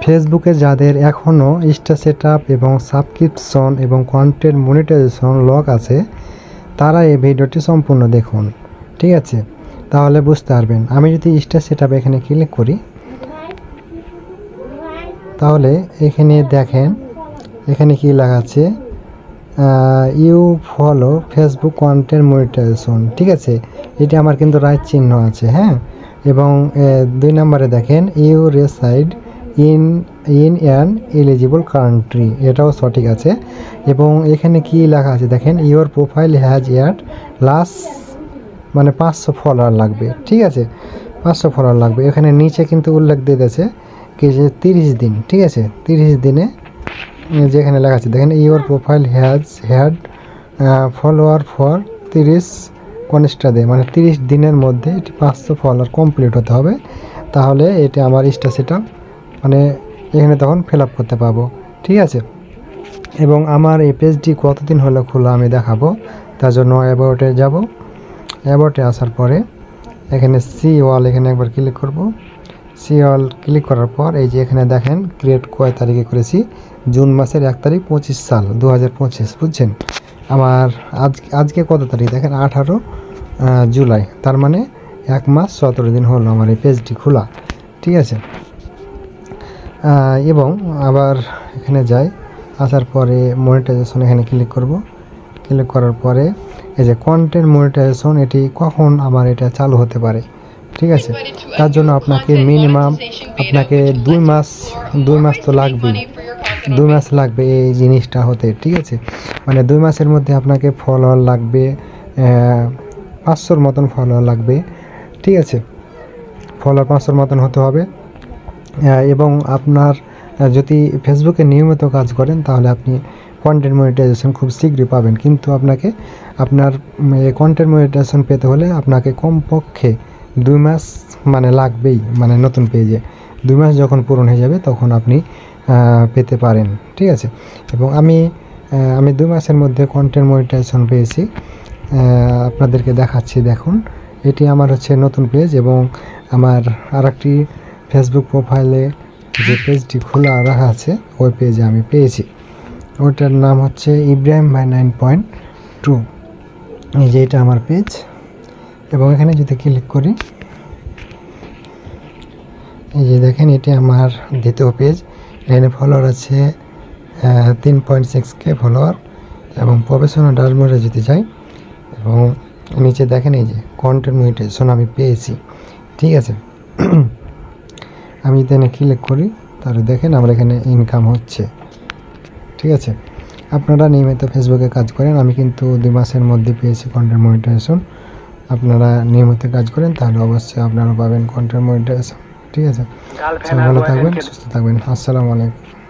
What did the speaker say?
ফেসবুকে যাদের এখনও স্টার সেটআপ এবং সাবস্ক্রিপশন এবং কন্টেন্ট মনিটাইজেশন লক আছে তারা এই ভিডিওটি সম্পূর্ণ দেখুন, ঠিক আছে? তাহলে বুঝতে পারবেন। আমি যদি স্টার সেটআপ এখানে ক্লিক করি তাহলে এখানে দেখেন এখানে কি লেখা আছে, you follow Facebook content monetization, ঠিক আছে? এটা আমার কিন্তু রাইট চিহ্ন আছে, হ্যাঁ। এবং 2 নম্বরে দেখেন you reside in an eligible country, এটাও সঠিক আছে। এবং এখানে কি লেখা আছে দেখেন, your profile has at last, মানে 500 ফলোয়ার লাগবে, ঠিক আছে? 500 ফলোয়ার লাগবে। এখানে নিচে কিন্তু উল্লেখ দিয়ে দিয়েছে কি যে 30 দিন, ঠিক আছে? 30 দিনে যেখানে লেখা আছে দেখেন, your profile had follower for 30 কনিষ্ঠা ডে, মানে 30 দিনের মধ্যে এটি 500 ফলোয়ার কমপ্লিট হতে হবে। তাহলে এটা আমার স্টার সেটআপ, মানে এখানে তখন ফিল আপ করতে পারবো, ঠিক আছে? এবং আমার এই পেজটি কতদিন হলো খোলা আমি দেখাবো। তার জন্য অ্যাবাউটে যাব। অ্যাবাউটে আসার পরে এখানে সি ওয়াল, এখানে একবার ক্লিক করব। সি ওয়াল ক্লিক করার পর এই যে এখানে দেখেন ক্রিয়েট কয় তারিখে করেছি, জুন মাসের 1 তারিখ 25 সাল 2025, বুঝছেন? আমার আজকে কত তারিখ দেখেন, 18 জুলাই, তার মানে 1 মাস 17 দিন হলো আমার এই পেজটি খোলা, ঠিক আছে? এবং আবার এখানে যাই, আসার পরে মনিটাইজেশন এখানে ক্লিক করব। ক্লিক করার পরে এই যে কন্টেন্ট মনিটাইজেশন, এটি কখন আমার এটা চালু হতে পারে, ঠিক আছে? তার জন্য আপনাকে মিনিমাম আপনাকে 2 মাস তো লাগবেই, 2 মাস লাগবে এই জিনিসটা হতে, ঠিক আছে? মানে 2 মাসের মধ্যে আপনাকে ফলোয়ার লাগবে 500-র মতন ফলোয়ার লাগবে, ঠিক আছে? ফলোয়ার 500-র মতন হতে হবে। এবং আপনার যদি ফেসবুকে নিয়মিত কাজ করেন তাহলে আপনি কন্টেন্ট মনিটাইজেশন খুব শীঘ্রই পাবেন। কিন্তু আপনাকে আপনার কন্টেন্ট মনিটাইজেশন পেতে হলে আপনাকে কমপক্ষে 2 মাস মানে লাগবেই, মানে নতুন পেজে 2 মাস যখন পূরণ হয়ে যাবে তখন আপনি পেতে পারেন, ঠিক আছে? এবং আমি 2 মাসের মধ্যে কন্টেন্ট মনিটাইজেশন পেয়েছি, আপনাদেরকে দেখাচ্ছি। দেখুন এটি আমার হচ্ছে নতুন পেজ, এবং আমার আরেকটি ফেসবুক প্রোফাইলে যে পেজটি খোলা রাখা আছে ওই পেজে আমি পেয়েছি। ওটার নাম হচ্ছে ইব্রাহিম ভাই 9.2, এই যে এটা আমার পেজ। এবং এখানে যদি ক্লিক করি এই যে দেখেন এটি আমার দ্বিতীয় পেজ। এখানে ফলোয়ার আছে 3.6K ফলোয়ার। এবং প্রফেশনাল ড্যাশবোর্ডে যদি যাই এবং নিচে দেখেন এই যে কন্টেন্ট মনিটাইজেশন আমি পেয়েছি, ঠিক আছে? আমি এখানে ক্লিক করি তাহলে দেখেন আমার এখানে ইনকাম হচ্ছে, ঠিক আছে? আপনারা নিয়মিত ফেসবুকে কাজ করেন, আমি কিন্তু 2 মাসের মধ্যে পেয়েছি কন্টেন্ট মনিটাইজেশন। আপনারা নিয়মিত কাজ করেন তাহলে অবশ্যই আপনারা পাবেন কন্টেন্ট মনিটাইজেশন, ঠিক আছে? ভালো থাকবেন, সুস্থ থাকবেন। আসসালামু আলাইকুম।